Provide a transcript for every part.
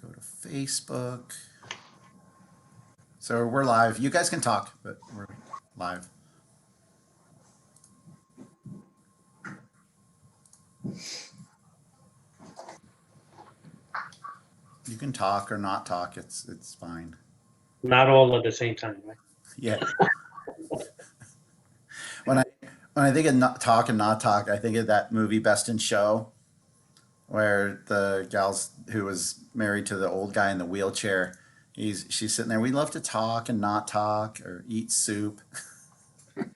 Go to Facebook. So we're live. You guys can talk, but we're live. You can talk or not talk. It's fine. Not all at the same time, right? Yeah. When I think of not talk and not talk, I think of that movie Best in Show, where the gal's who was married to the old guy in the wheelchair, she's sitting there. We love to talk and not talk or eat soup. I'm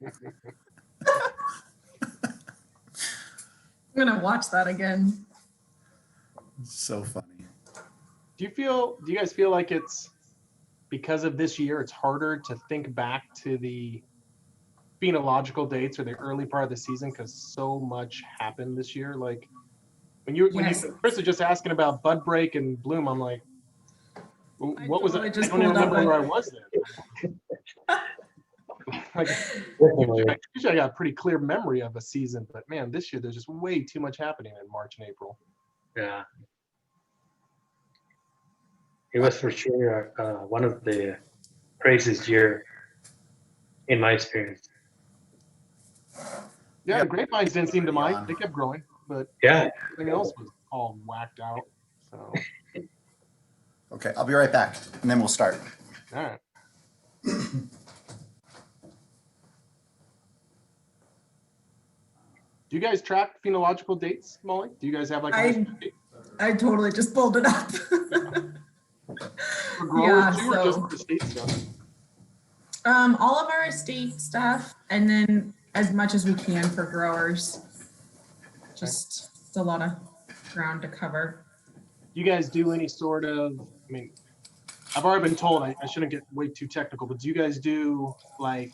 gonna watch that again. So funny. Do you guys feel like it's because of this year, it's harder to think back to the phenological dates or the early part of the season because so much happened this year? Like Yes. when Chris was just asking about bud break and bloom, I'm like, what was it? totally I just don't even pulled up remember where I a- was then. Like, Definitely. usually I got a pretty clear memory of a season, but man, this year there's just way too much happening in March and April. Yeah. It was for sure one of the craziest year in my experience. Yeah, Yep. the grapevines didn't seem to mind. on. They kept growing, but Yeah. everything else was all whacked out. So, Okay, I'll be right back, and then we'll start. all right. Do you guys track phenological dates, Molly? Do you guys have like a list of dates I totally just pulled it up. for growers Yeah, too, or just so- for state stuff? All of our estate stuff, and then as much as we can for growers. Just it's a lot of ground to cover. Do you guys do any sort of, I mean, I've already been told I shouldn't get way too technical, but do you guys do like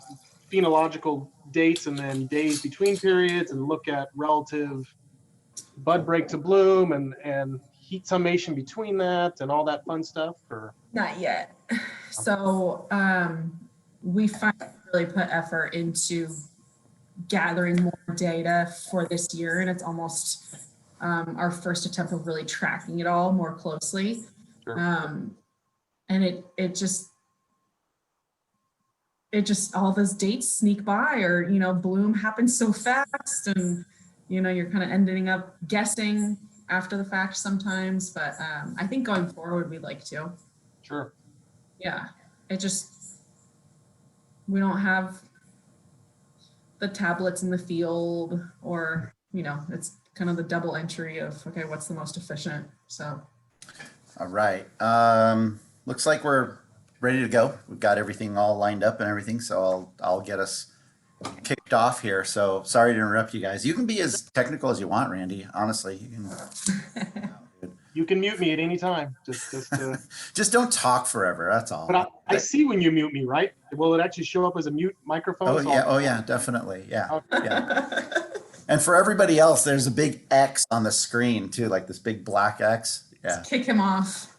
phenological dates and then days between periods and look at relative bud break to bloom and heat summation between that and all that fun stuff? Or Not yet. So we really put effort into gathering more data for this year, and it's almost our first attempt of really tracking it all more closely. Sure. And it just all those dates sneak by, or bloom happens so fast, and you're kind of ending up guessing after the fact sometimes. But I think going forward we'd like to. Sure. Yeah, we don't have the tablets in the field, or it's kind of the double entry of, okay, what's the most efficient? So All right. Looks like we're ready to go. We've got everything all lined up and everything, so I'll get us kicked off here. So sorry to interrupt you guys. You can be as technical as you want, Randy. Honestly, you can. You can mute me at any time. Just don't talk forever. That's all. But I see when you mute me, right? Will it actually show up as a mute microphone? Oh So yeah. Oh yeah. Definitely. Yeah. Okay. Yeah. And for everybody else, there's a big X on the screen too, like this big black X. Yeah. kick him off.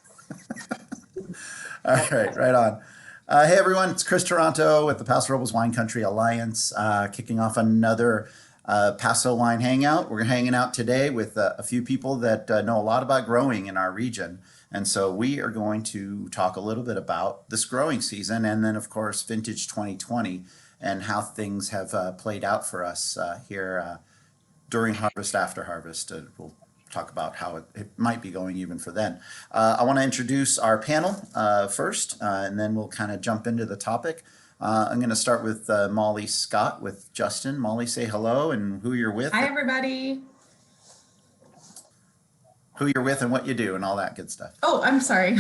All right, right on. Hey everyone, it's Chris Toronto with the Paso Robles Wine Country Alliance, kicking off another Paso Wine Hangout. We're hanging out today with a few people that know a lot about growing in our region. And so we are going to talk a little bit about this growing season, and then of course vintage 2020 and how things have played out for us here during harvest, after harvest. We'll talk about how it might be going even for then. I want to introduce our panel first, and then we'll kind of jump into the topic. I'm going to start with Molly Scott with Justin. Molly, say hello and who you're with. Hi, everybody. Who you're with and what you do and all that good stuff. Oh, I'm sorry.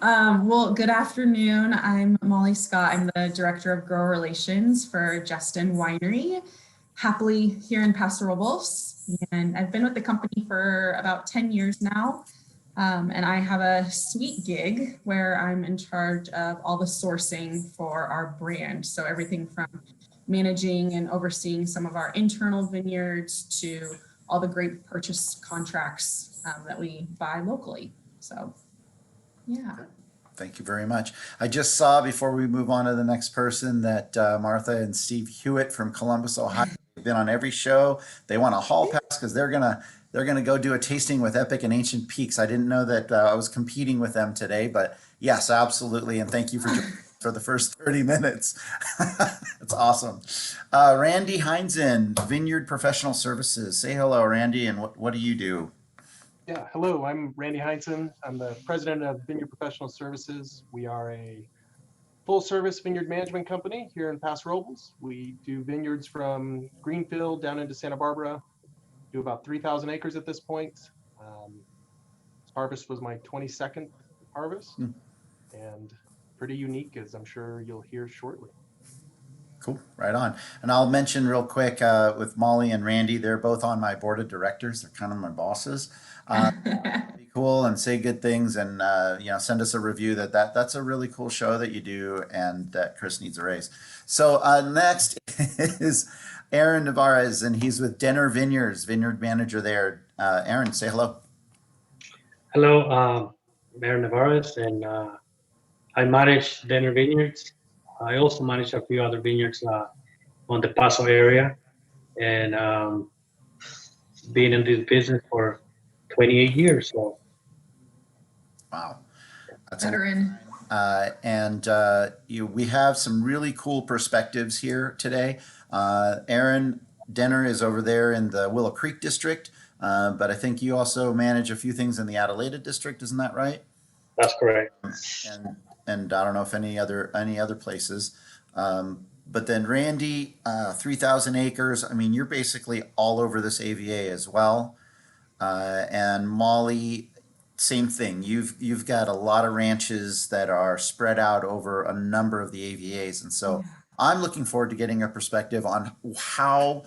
Well, good afternoon. I'm Molly Scott. I'm the Director of Grower Relations for Justin Winery, happily here in Paso Robles. And I've been with the company for about 10 years now. And I have a sweet gig where I'm in charge of all the sourcing for our brand. So everything from managing and overseeing some of our internal vineyards to all the grape purchase contracts that we buy locally. So, yeah. Thank you very much. I just saw, before we move on to the next person, that Martha and Steve Hewitt from Columbus, Ohio, have been on every show. They want a hall pass because they're going to they're going to go do a tasting with Epic and Ancient Peaks. I didn't know that I was competing with them today, but yes, absolutely. And thank you for joining for the first 30 minutes. That's awesome. Randy Heinzen, Vineyard Professional Services. Say hello, Randy, and what do you do? Yeah, hello, I'm Randy Heinzen. I'm the president of Vineyard Professional Services. We are a full-service vineyard management company here in Paso Robles. We do vineyards from Greenfield down into Santa Barbara, do about 3,000 acres at this point. This harvest was my 22nd harvest, and pretty unique, as I'm sure you'll hear shortly. Cool, right on. And I'll mention real quick with Molly and Randy, they're both on my board of directors. They're kind of my bosses. Be cool and say good things, and send us a review that's a really cool show that you do, and that Chris needs a raise. So next is Aron Nevarez, and he's with Denner Vineyards, vineyard manager there. Aron, say hello. Hello, Aron Nevarez, and I manage Denver Vineyards. I also manage a few other vineyards on the Paso area, and been in this business for 28 years. So, Wow, that's Veteran. we have some really cool perspectives here today. Aron, Denner is over there in the Willow Creek district, but I think you also manage a few things in the Adelaida district, isn't that right? that's correct. And I don't know if any other places. But then Randy, 3,000 acres. I mean, you're basically all over this AVA as well. And Molly, same thing. You've got a lot of ranches that are spread out over a number of the AVAs, and so I'm looking forward to getting a perspective on how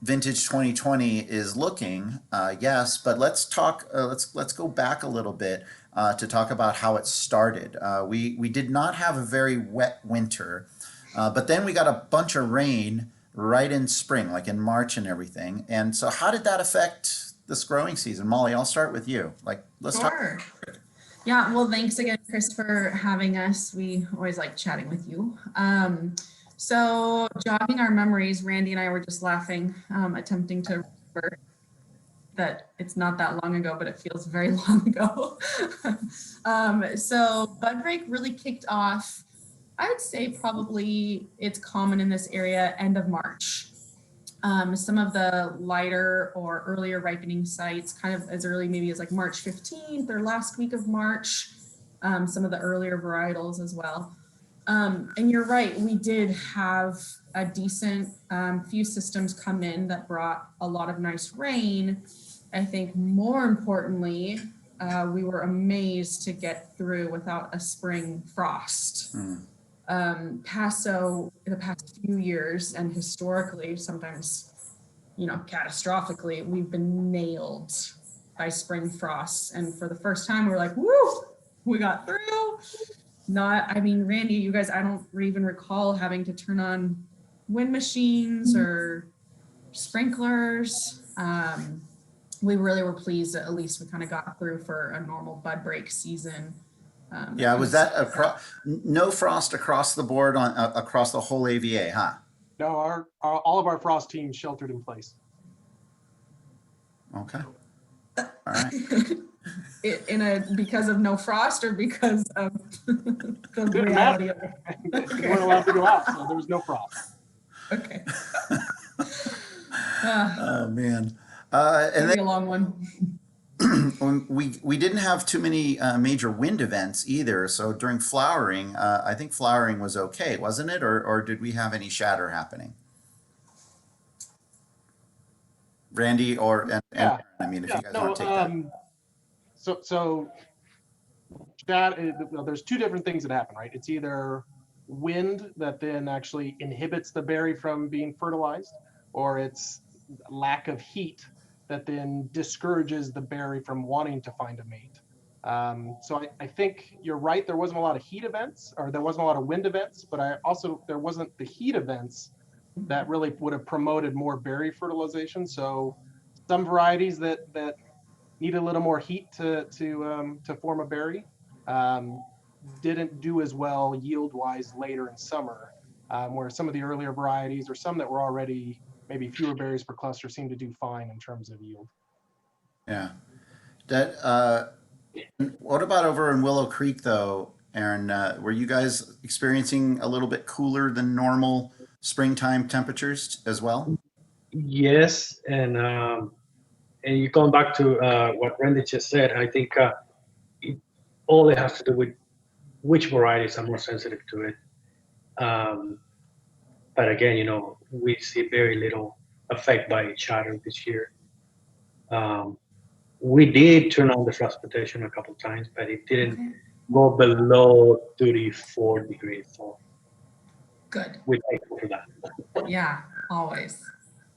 vintage 2020 is looking. Yes, but let's talk. Let's go back a little bit to talk about how it started. We did not have a very wet winter, but then we got a bunch of rain right in spring, like in March and everything. And so, how did that affect this growing season? Molly, I'll start with you. Let's talk. Sure. Yeah, well, thanks again, Chris, for having us. We always like chatting with you. So jogging our memories, Randy and I were just laughing, attempting to remember that it's not that long ago, but it feels very long ago. So bud break really kicked off, I would say probably it's common in this area, end of March. Some of the lighter or earlier ripening sites kind of as early maybe as like March 15th or last week of March, some of the earlier varietals as well. And you're right, we did have a decent few systems come in that brought a lot of nice rain. I think more importantly, we were amazed to get through without a spring frost. Paso in the past few years and historically, sometimes, catastrophically, we've been nailed by spring frosts. And for the first time, we were like, woo, we got through. Randy, you guys, I don't even recall having to turn on wind machines or sprinklers. We really were pleased that at least we kind of got through for a normal bud break season. Was that no frost across the board across the whole AVA, huh? No, all of our frost teams sheltered in place. Okay. All right. Because of no frost or because of the Didn't reality of matter. it? We weren't allowed to go out, so there was no frost. Okay. Oh man. And Maybe a long one. then we didn't have too many major wind events either. So during flowering, I think flowering was okay, wasn't it? Or did we have any shatter happening? Randy and Yeah. I mean, if you guys want to take that. So that there's two different things that happen, right? It's either wind that then actually inhibits the berry from being fertilized, or it's lack of heat that then discourages the berry from wanting to find a mate. So I think you're right. There wasn't a lot of heat events, or there wasn't a lot of wind events, but there wasn't the heat events that really would have promoted more berry fertilization. So some varieties that need a little more heat to form a berry didn't do as well yield-wise later in summer, where some of the earlier varieties or some that were already maybe fewer berries per cluster seemed to do fine in terms of yield. Yeah. That. What about over in Willow Creek, though, Aaron? Were you guys experiencing a little bit cooler than normal springtime temperatures as well? Yes, and you going back to what Randy just said. I think it, all it has to do with which varieties are more sensitive to it. Um, but again, we see very little effect by shatter this year. Um, we did turn on the transportation a couple times, but it didn't Okay, go below 34 degrees. So good. we thankful for that. Yeah, always.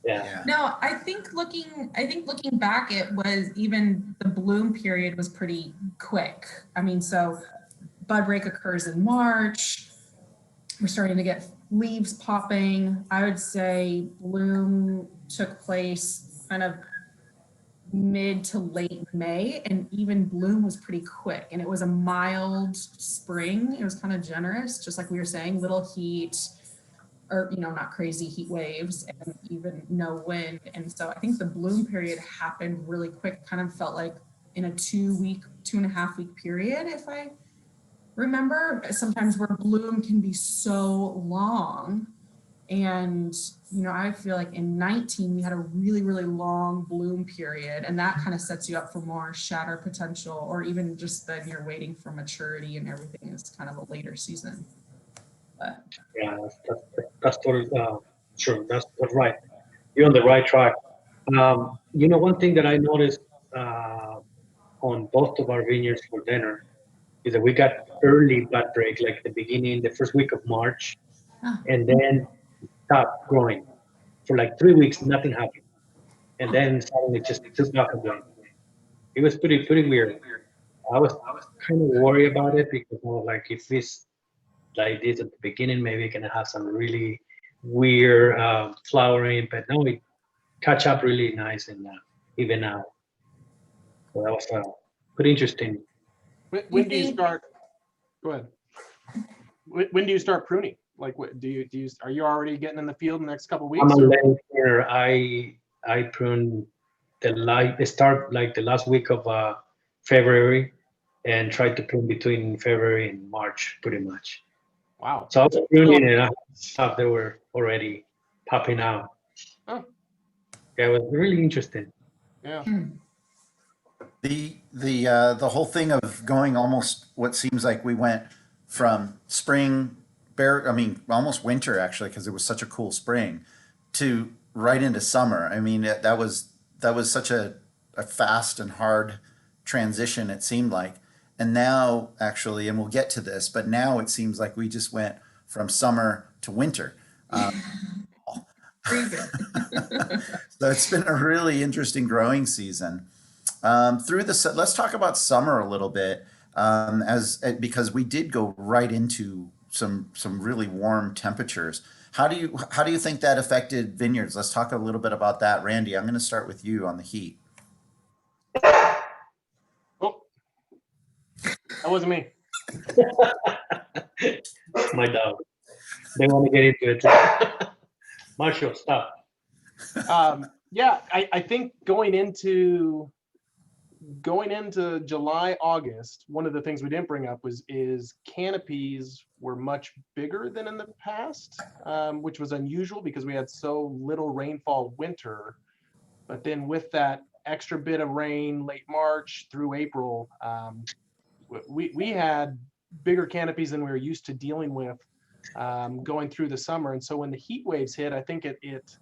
Yeah. Yeah. No, I think looking back, it was even the bloom period was pretty quick. I mean, so bud break occurs in March. We're starting to get leaves popping. I would say bloom took place kind of mid to late May, and even bloom was pretty quick. And it was a mild spring. It was kind of generous, just like we were saying, little heat, or not crazy heat waves, and even no wind. And so I think the bloom period happened really quick. Kind of felt like in a 2.5 week period, if I remember. Sometimes where bloom can be so long. And I feel like in 19 we had a really, really long bloom period, and that kind of sets you up for more shatter potential, or even just then you're waiting for maturity and everything is kind of a later season. But Yeah, that's totally true. That's right. You're on the right track. One thing that I noticed on both of our vineyards for dinner is that we got early bud break, like the first week of March, ah, and then stopped growing for like 3 weeks. Nothing happened, and then suddenly just took off again. It was pretty weird. I was kind of worried about it because I was like, if it's like this at the beginning, maybe it can have some really weird flowering, but no, it catch up really nice and even now. So that was pretty interesting. When do you think start? Go ahead. When do you start pruning? Like, what are you already getting in the field in the next couple of I'm weeks? a Or? late pruner. I prune start like the last week of February and try to prune between February and March, pretty much. Wow. So I was pruning and I had stuff that were already popping out. Oh. Yeah, it was really interesting. Yeah. The whole thing of going almost what seems like we went from spring, I mean, almost winter actually, because it was such a cool spring, to right into summer. I mean, that was such a fast and hard transition. It seemed like, and now actually, and we'll get to this, but now it seems like we just went from summer to winter. freezing. So it's been a really interesting growing season. Let's talk about summer a little bit, because we did go right into some really warm temperatures. How do you think that affected vineyards? Let's talk a little bit about that, Randy. I'm going to start with you on the heat. Oh, that wasn't me. My dog. They want to get into it. Marshall, stop. Yeah, I think going into July, August, one of the things we didn't bring up is canopies were much bigger than in the past, which was unusual because we had so little rainfall winter. But then with that extra bit of rain late March through April, we had bigger canopies than we were used to dealing with going through the summer. And so when the heat waves hit, I think it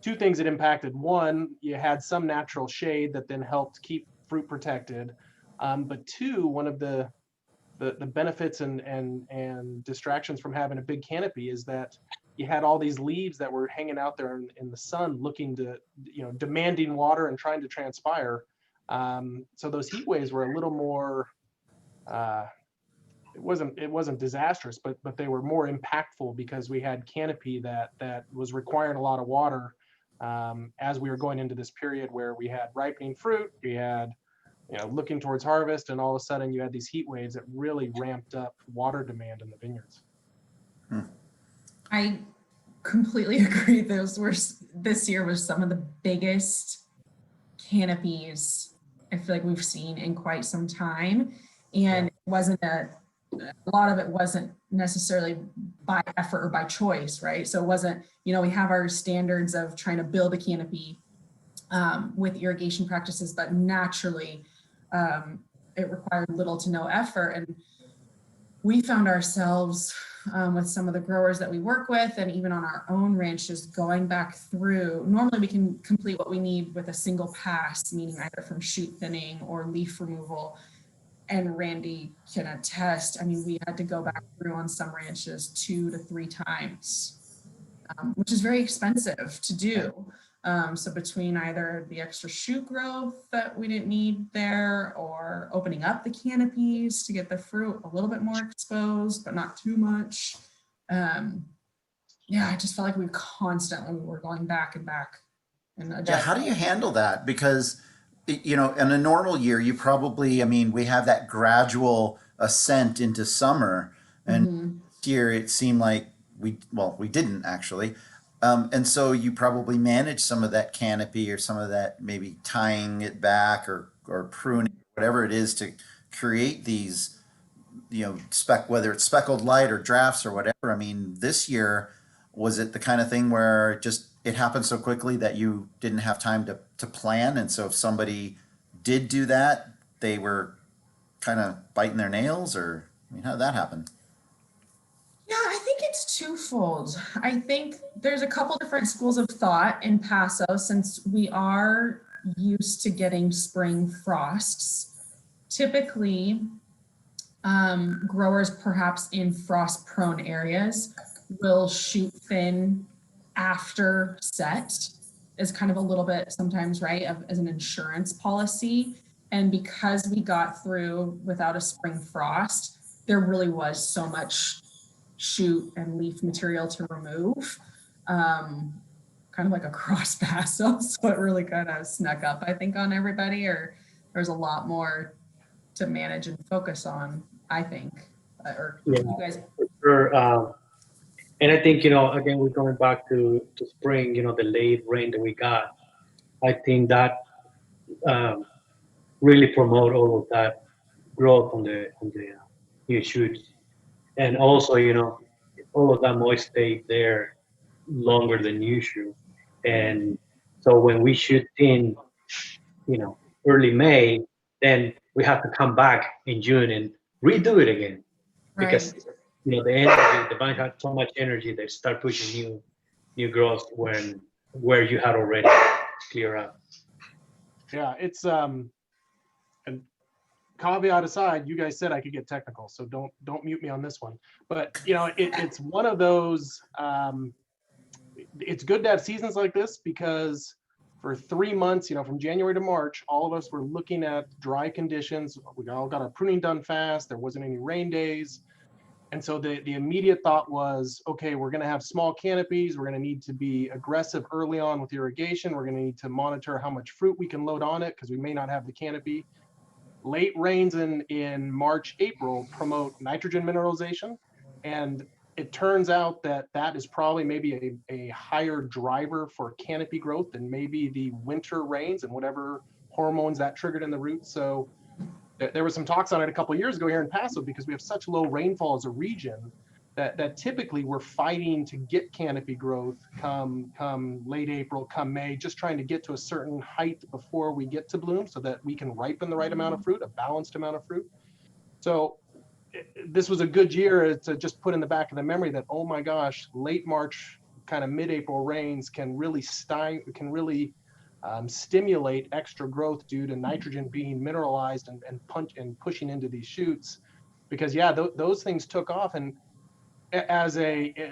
two things it impacted. One, you had some natural shade that then helped keep fruit protected. But two, one of the benefits and distractions from having a big canopy is that you had all these leaves that were hanging out there in the sun, looking to, demanding water and trying to transpire. So those heat waves were a little more, it wasn't disastrous, but they were more impactful because we had canopy that was requiring a lot of water as we were going into this period where we had ripening fruit, we had looking towards harvest, and all of a sudden you had these heat waves that really ramped up water demand in the vineyards. I completely agree. This year was some of the biggest canopies I feel like we've seen in quite some time. And it wasn't a lot of it wasn't necessarily by effort or by choice, right? So it wasn't, you know, we have our standards of trying to build a canopy with irrigation practices, but naturally it required little to no effort. And we found ourselves with some of the growers that we work with, and even on our own ranches, going back through. Normally we can complete what we need with a single pass, meaning either from shoot thinning or leaf removal. And Randy can attest, I mean, we had to go back through on some ranches 2 to 3 times, which is very expensive to do. So between either the extra shoot growth that we didn't need there, or opening up the canopies to get the fruit a little bit more exposed, but not too much. Yeah, I just felt like we constantly were going back and back. And Yeah, how do you handle that? Because, you know, in a normal year, you probably, I mean, we have that gradual ascent into summer. And this year it seemed like we didn't actually. And so you probably manage some of that canopy or some of that maybe tying it back or pruning, whatever it is to create these, you know, whether it's speckled light or drafts or whatever. I mean, this year, was it the kind of thing where it happened so quickly that you didn't have time to plan? And so if somebody did do that, they were kind of biting their nails, or, I mean, how did that happen? Yeah, I think it's twofold. I think there's a couple different schools of thought in Paso, since we are used to getting spring frosts. Typically, growers perhaps in frost prone areas will shoot thin after set, is kind of a little bit sometimes, right, as an insurance policy. And because we got through without a spring frost, there really was so much shoot and leaf material to remove, kind of like a cross Paso. So it really kind of snuck up, I think, on everybody, or there's a lot more to manage and focus on, I think. Or Yeah, you guys? sure. And I think, you know, again, we're going back to spring, you know, the late rain that we got. I think that really promote all of that growth on the new shoots. And also, you know, all of that moist stayed there longer than usual. And so when we shoot in, you know, early May, then we have to come back in June and redo it again, because Right. you know the vine had so much energy they start pushing new growth where you had already clear up. Yeah, it's and caveat aside, you guys said I could get technical, so don't mute me on this one. But you know, it's one of those. It's good to have seasons like this, because for 3 months, you know, from January to March, all of us were looking at dry conditions. We all got our pruning done fast. There wasn't any rain days. And so the immediate thought was, okay, we're going to have small canopies. We're going to need to be aggressive early on with irrigation. We're going to need to monitor how much fruit we can load on it, because we may not have the canopy. Late rains in March, April promote nitrogen mineralization. And it turns out that is probably maybe a higher driver for canopy growth than maybe the winter rains and whatever hormones that triggered in the roots. So there was some talks on it a couple of years ago here in Paso, because we have such low rainfall as a region that typically we're fighting to get canopy growth come late April, come May, just trying to get to a certain height before we get to bloom, so that we can ripen the right amount of fruit, a balanced amount of fruit. So this was a good year to just put in the back of the memory that, oh my gosh, late March, kind of mid-April rains can really stimulate extra growth due to nitrogen being mineralized and pushing into these shoots. Because yeah, those things took off. And as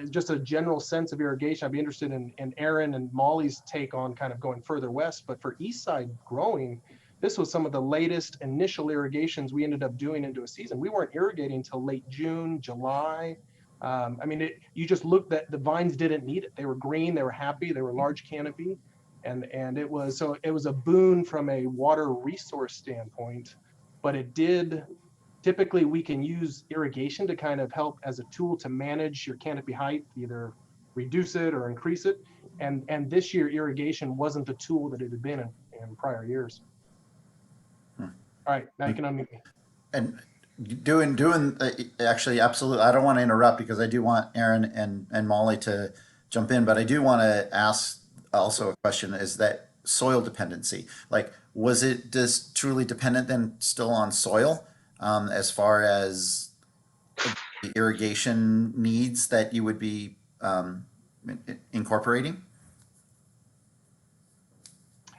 just a general sense of irrigation, I'd be interested in Aron and Molly's take on kind of going further west. But for east side growing, this was some of the latest initial irrigations we ended up doing into a season. We weren't irrigating until late June, July. I mean, you just looked at the vines didn't need it. They were green, they were happy, they were large canopy. And it was a boon from a water resource standpoint, but it did. Typically, we can use irrigation to kind of help as a tool to manage your canopy height, either reduce it or increase it. And this year, irrigation wasn't the tool that it had been in prior years. All right, now you can unmute me. And actually, absolutely. I don't want to interrupt because I do want Aron and Molly to jump in, but I do want to ask also a question: is that soil dependency? Like, was it just truly dependent then still on soil, as far as the irrigation needs that you would be incorporating?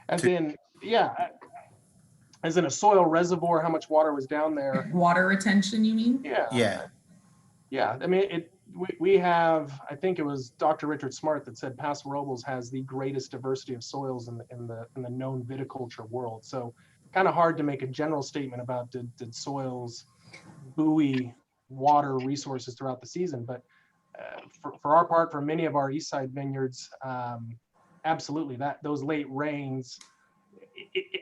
As in, yeah, as in a soil reservoir, how much water was down there? Water retention, you mean? Yeah, Yeah. yeah. I mean, we have, I think it was Dr. Richard Smart that said Paso Robles has the greatest diversity of soils in the known viticulture world. So kind of hard to make a general statement about did soils buoy water resources throughout the season. But for our part, for many of our east side vineyards, absolutely, those late rains,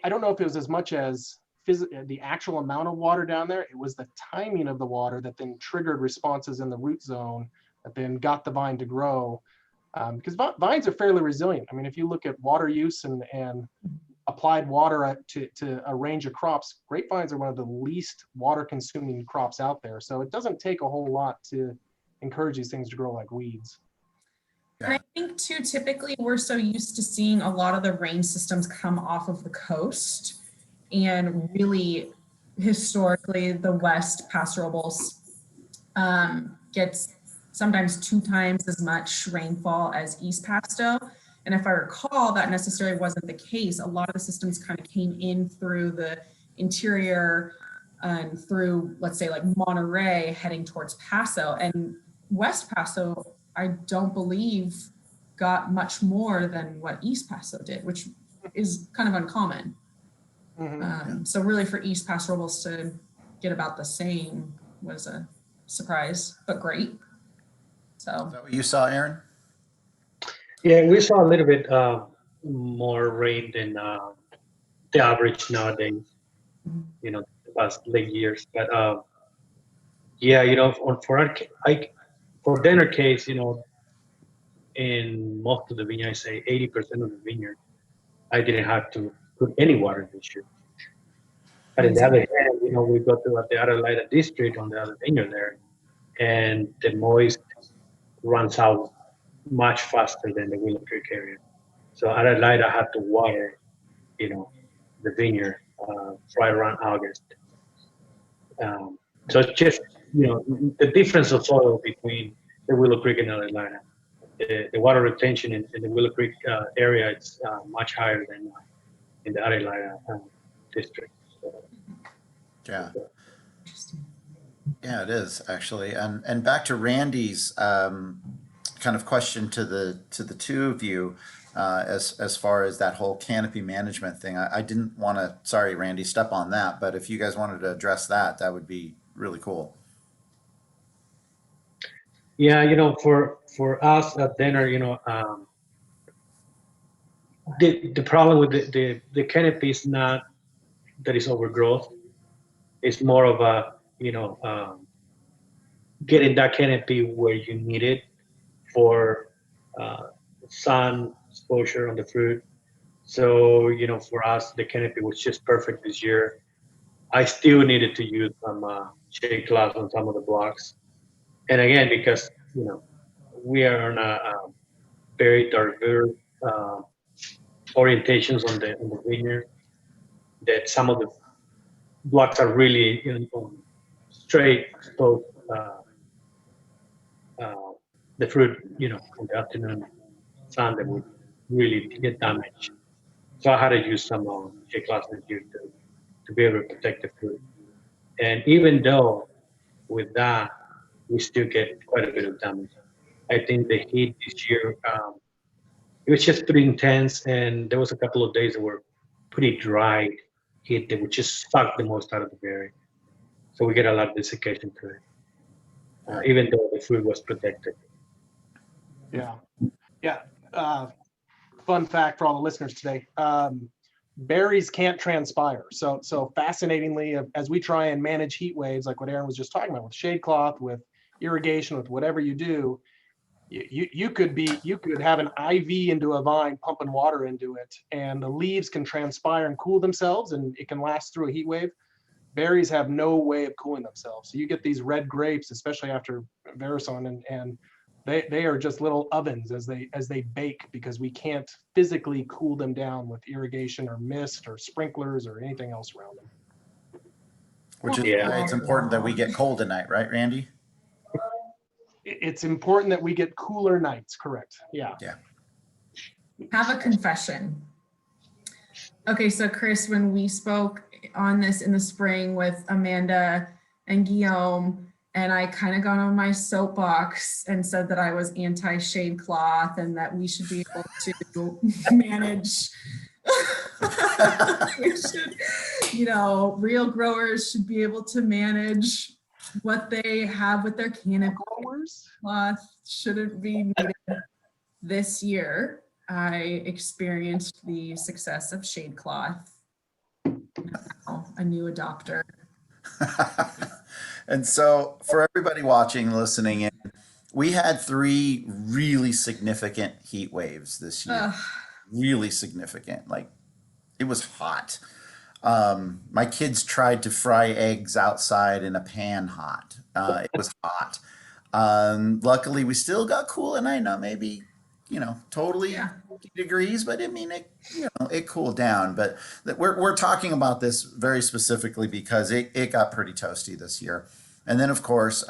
I don't know if it was as much as the actual amount of water down there. It was the timing of the water that then triggered responses in the root zone that then got the vine to grow. Because vines are fairly resilient. I mean, if you look at water use and applied water to a range of crops, grapevines are one of the least water consuming crops out there. So it doesn't take a whole lot to encourage these things to grow like weeds. And I think too, typically we're so used to seeing a lot of the rain systems come off of the coast, and really historically the West Paso Robles gets sometimes 2 times as much rainfall as East Pasto. And if I recall, that necessarily wasn't the case. A lot of the systems kind of came in through the interior and through, let's say, like Monterey heading towards Paso. And West Paso, I don't believe, got much more than what East Paso did, which is kind of uncommon. Mm-hmm. So really for East Paso Robles to get about the same was a surprise, but great. So Is that what you saw, Aron? Yeah, we saw a little bit more rain than the average nowadays, you know, the past late years. But yeah, you know, for dinner case, you know, in most of the vineyard, I say 80% of the vineyard, I didn't have to put any water this year. But on the other hand, you know, we go to the Adelaida district on the other vineyard there, and the moist runs out much faster than the Willow Creek area. So Adelaida I had to water, you know, the vineyard right around August. So it's just, you know, the difference of soil between the Willow Creek and Adelaida. The water retention in the Willow Creek area is much higher than in the Adelaida district. So, Yeah. Yeah, it is actually. And back to Randy's kind of question to the two of you, as far as that whole canopy management thing. I didn't want to, sorry, Randy, step on that, but if you guys wanted to address that, that would be really cool. yeah, you know, for us at dinner, you know, the problem with the canopy is not that it's overgrowth. It's more of a, you know, getting that canopy where you need it for sun exposure on the fruit. So, you know, for us, the canopy was just perfect this year. I still needed to use some shade cloth on some of the blocks. And again, because, you know, we are on a very diverse orientations on the vineyard, that some of the blocks are really, you know, straight exposed the fruit, you know, in the afternoon sun that would really get damaged. So I had to use some shade cloth here to be able to protect the fruit. And even though with that, we still get quite a bit of damage. I think the heat this year, it was just pretty intense, and there was a couple of days that were pretty dry heat that would just suck the most out of the berry. So we get a lot of desiccation to it, even though the fruit was protected. Yeah. Yeah. Fun fact for all the listeners today. Berries can't transpire. So fascinatingly, as we try and manage heat waves, like what Aron was just talking about, with shade cloth, with irrigation, with whatever you do, you could have an IV into a vine pumping water into it, and the leaves can transpire and cool themselves, and it can last through a heat wave. berries have no way of cooling themselves. So you get these red grapes, especially after Verison, and they are just little ovens as they bake, because we can't physically cool them down with irrigation or mist or sprinklers or anything else around them. Which is Yeah. why it's important that we get cold at night, right, Randy? It's important that we get cooler nights, correct? Yeah. Yeah. Have a confession. Okay, so Chris, when we spoke on this in the spring with Amanda and Guillaume, and I kind of got on my soapbox and said that I was anti-shade cloth and that we should be able to manage. We should, real growers should be able to manage what they have with their canopy. Cloth shouldn't be needed. This year, I experienced the success of shade cloth. Now a new adopter. And so for everybody watching, listening in, we had 3 really significant heat waves this year. Ugh. Really significant. Like, it was hot. My kids tried to fry eggs outside in a pan hot. It was hot. Luckily, we still got cool at night. Not maybe, totally 50 degrees, but I mean, it cooled down. But we're talking about this very specifically because it got pretty toasty this year. And then, of course,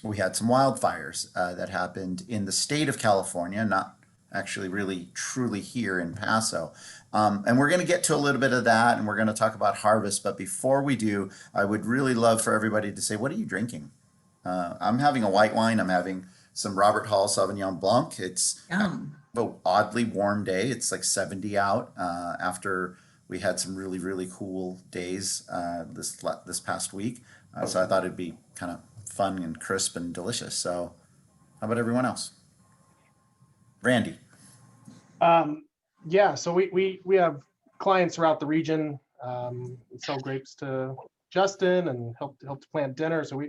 we had some wildfires that happened in the state of California, not actually really truly here in Paso. And we're going to get to a little bit of that, and we're going to talk about harvest. But before we do, I would really love for everybody to say, what are you drinking? I'm having a white wine. I'm having some Robert Hall Sauvignon Blanc. It's an oddly warm day. It's like 70 out after we had some really, really cool days this past week. So I thought it'd be kind of fun and crisp and delicious. So how about everyone else? Randy. Yeah, so we have clients throughout the region. We sell grapes to Justin and help to plant dinner. So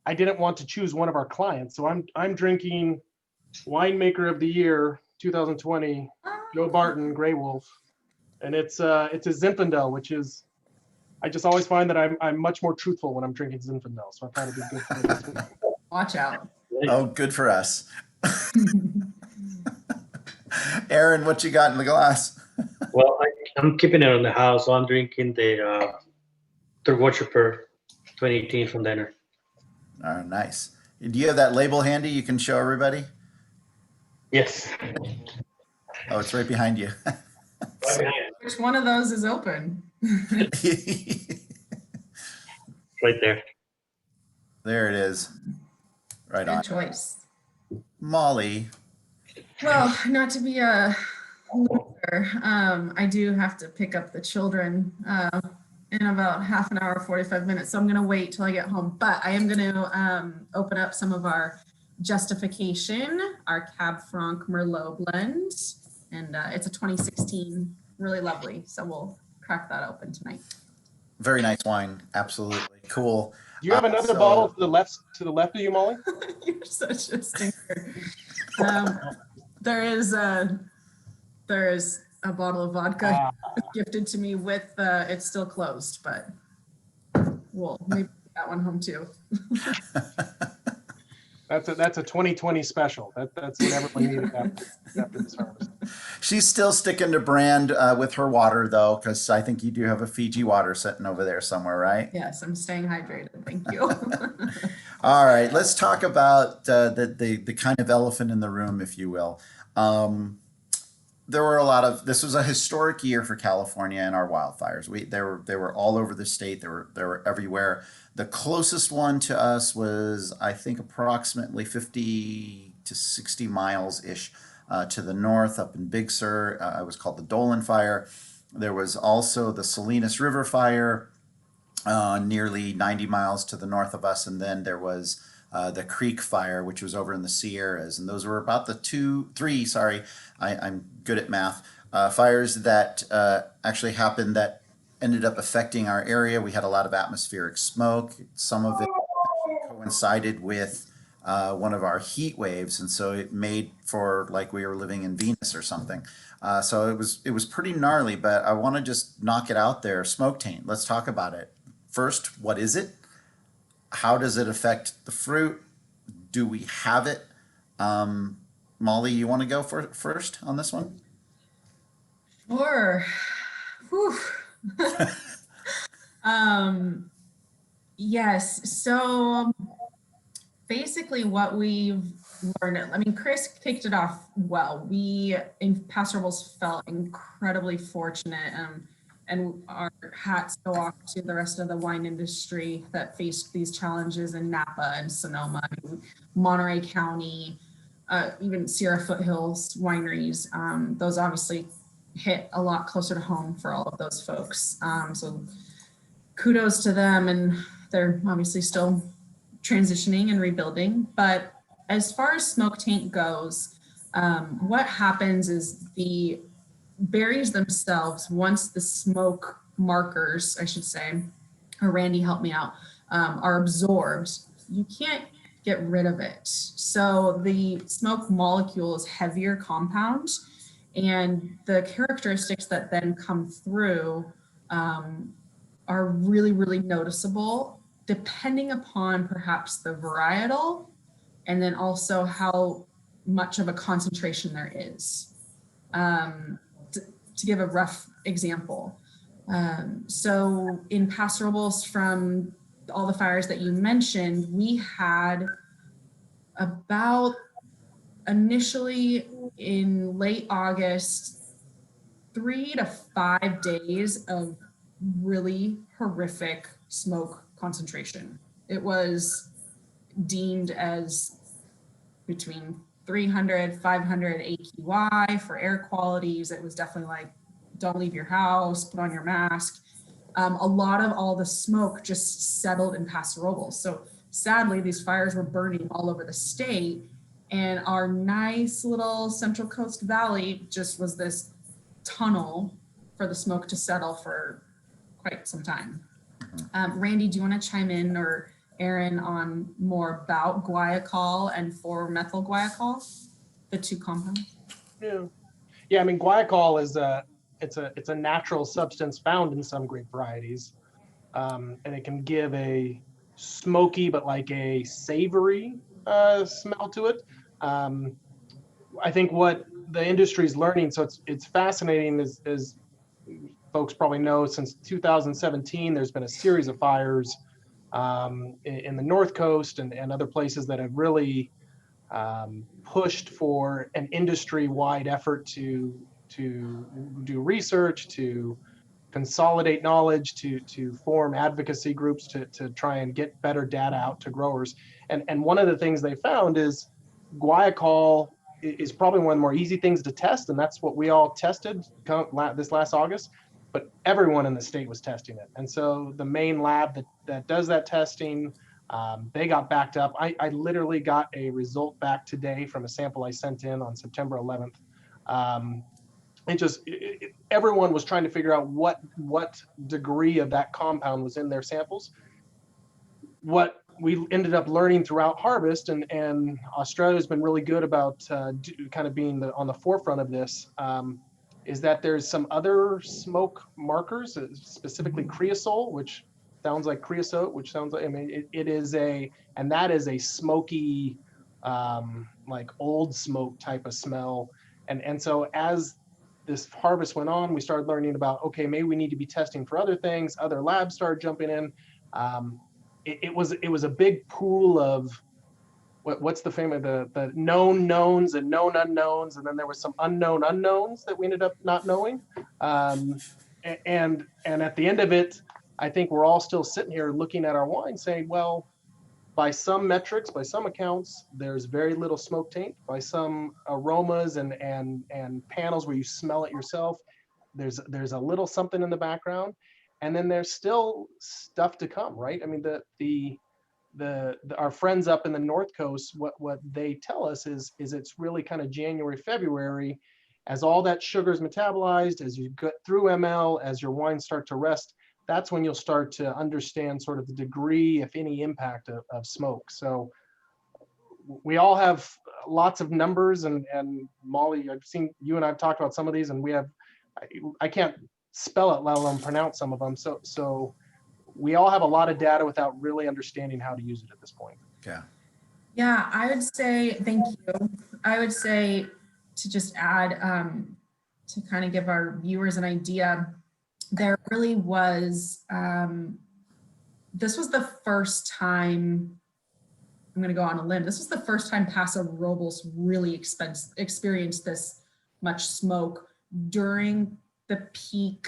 I didn't want to choose one of our clients. So I'm drinking Winemaker of the Year 2020, Joe Barton Grey Wolf. And it's a Zinfandel, which is, I just always find that I'm much more truthful when I'm drinking Zinfandel. So I thought it'd be good for this week. Watch out. Oh, good for us. Aron, what you got in the glass? Well, I'm keeping it on the house. So I'm drinking the Third Worshipper 2018 from dinner. Oh, nice. Do you have that label handy you can show everybody? Yes. Oh, it's right behind you. Which one of those is open? Right there. There it is. Right Good on. choice. Molly. Well, not to be a loser, I do have to pick up the children in about half an hour, 45 minutes. So I'm going to wait till I get home. But I am going to open up some of our Justification, our Cab Franc Merlot blend. And it's a 2016, really lovely. So we'll crack that open tonight. Very nice wine. Absolutely. Cool. Do you have another bottle to the left of you, Molly? You're such a stinker. There is a bottle of vodka gifted to me with it's still closed, but we'll maybe take that one home too. That's a 2020 special. That's what everyone needed after this harvest. She's still sticking to brand with her water, though, because I think you do have a Fiji water sitting over there somewhere, right? Yes, I'm staying hydrated. Thank you. All right, let's talk about the kind of elephant in the room, if you will. There were this was a historic year for California and our wildfires. They were all over the state. They were everywhere. The closest one to us was, I think, approximately 50 to 60 miles ish to the north, up in Big Sur. It was called the Dolan Fire. There was also the Salinas River Fire, nearly 90 miles to the north of us, and then there was the Creek Fire, which was over in the Sierras, and those were about the three. I'm good at math. Fires that actually happened that ended up affecting our area. We had a lot of atmospheric smoke. Some of it coincided with one of our heat waves, and so it made for like we were living in Venus or something. So it was pretty gnarly. But I want to just knock it out there. Smoke taint. Let's talk about it. first, what is it? How does it affect the fruit? Do we have it? Molly, you want to go first on this one? Sure. Whew. Yes. So basically what we've learned, I mean, Chris kicked it off well. We in Paso Robles felt incredibly fortunate, and our hats go off to the rest of the wine industry that faced these challenges in Napa and Sonoma, Monterey County, even Sierra Foothills wineries. Those obviously hit a lot closer to home for all of those folks. So kudos to them, and they're obviously still transitioning and rebuilding. But as far as smoke taint goes, what happens is the berries themselves, once the smoke markers, I should say, or Randy help me out, are absorbed, you can't get rid of it. So the smoke molecule is heavier compound, and the characteristics that then come through are really, really noticeable, depending upon perhaps the varietal, and then also how much of a concentration there is. To give a rough example, so in Paso Robles, from all the fires that you mentioned, we had about initially in late August, 3 to 5 days of really horrific smoke concentration. It was deemed as between 300, 500 AQI for air qualities. It was definitely like, don't leave your house, put on your mask. A lot of all the smoke just settled in Paso Robles. So sadly, these fires were burning all over the state, and our nice little Central Coast Valley just was this tunnel for the smoke to settle for quite some time. Randy, do you want to chime in, or Aron, on more about guaiacol and 4-methyl guaiacol, the two compounds? Yeah. I mean, guaiacol is it's a natural substance found in some grape varieties, and it can give a smoky but like a savory smell to it. I think what the industry is learning, so it's fascinating, as folks probably know, since 2017, there's been a series of fires in the North Coast and other places that have really pushed for an industry-wide effort to do research, to consolidate knowledge, to form advocacy groups to try and get better data out to growers. And one of the things they found is guaiacol is probably one of the more easy things to test, and that's what we all tested this last August. But everyone in the state was testing it, and so the main lab that does that testing, they got backed up. I literally got a result back today from a sample I sent in on September 11th. Everyone was trying to figure out what degree of that compound was in their samples. What we ended up learning throughout harvest, and Australia's been really good about kind of being on the forefront of this, is that there's some other smoke markers, specifically creosol, which sounds like creosote, which sounds like, I mean, that is a smoky, like old smoke type of smell. And so as this harvest went on, we started learning about, okay, maybe we need to be testing for other things. Other labs started jumping in. It was a big pool of what's the famous, the known knowns and known unknowns, and then there was some unknown unknowns that we ended up not knowing. And at the end of it, I think we're all still sitting here looking at our wine saying, well, by some metrics, by some accounts, there's very little smoke taint. By some aromas and panels where you smell it yourself, there's a little something in the background. And then there's still stuff to come, right? I mean, our friends up in the North Coast, what they tell us is it's really kind of January, February, as all that sugar is metabolized, as you get through ML, as your wines start to rest, that's when you'll start to understand sort of the degree, if any, impact of smoke. So we all have lots of numbers, and Molly, I've seen you and I've talked about some of these, and I can't spell it, let alone pronounce some of them. So we all have a lot of data without really understanding how to use it at this point. Yeah. Yeah, I would say, thank you. I would say to just add, to kind of give our viewers an idea, there really was, this was the first time, I'm going to go on a limb, this was the first time Paso Robles really experienced this much smoke during the peak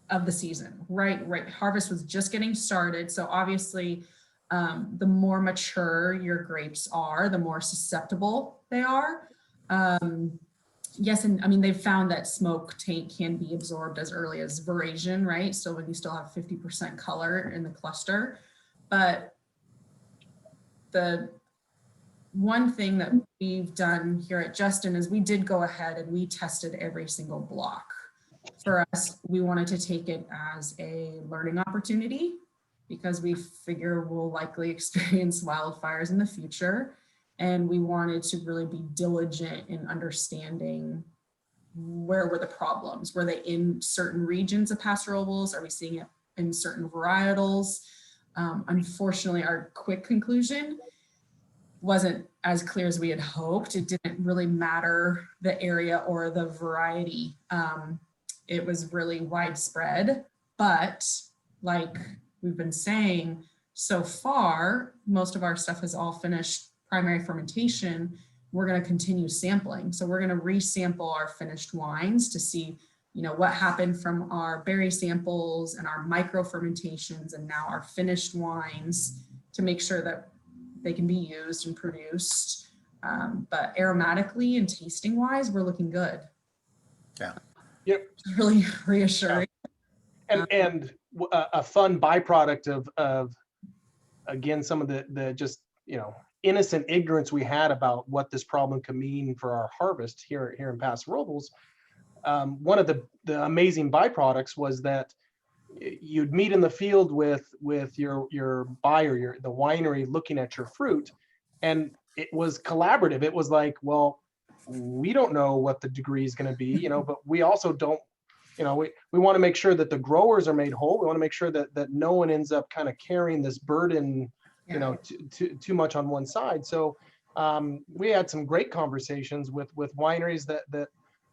of the season, right? Harvest was just getting started. So obviously, the more mature your grapes are, the more susceptible they are. Yes, and I mean, they've found that smoke can be absorbed as early as veraison, right? So when you still have 50% color in the cluster. But the one thing that we've done here at Justin is we did go ahead and we tested every single block. For us, we wanted to take it as a learning opportunity because we figure we'll likely experience wildfires in the future. And we wanted to really be diligent in understanding where were the problems. Were they in certain regions of Paso Robles? Are we seeing it in certain varietals? Unfortunately, our quick conclusion wasn't as clear as we had hoped. It didn't really matter the area or the variety. It was really widespread, but like we've been saying, so far, most of our stuff has all finished primary fermentation. We're going to continue sampling. So we're going to resample our finished wines to see, you know, what happened from our berry samples and our micro fermentations and now our finished wines to make sure that they can be used and produced. But aromatically and tasting wise, we're looking good. Yeah. Yep. It's really reassuring. And a fun byproduct of again, some of the just, you know, innocent ignorance we had about what this problem could mean for our harvest here in Paso Robles. One of the amazing byproducts was that you'd meet in the field with your buyer, the winery, looking at your fruit, and it was collaborative. It was like, well, we don't know what the degree is going to be, you know, but we also don't, you know, we want to make sure that the growers are made whole. We want to make sure that no one ends up kind of carrying this burden, you know, too much on one side. So we had some great conversations with wineries that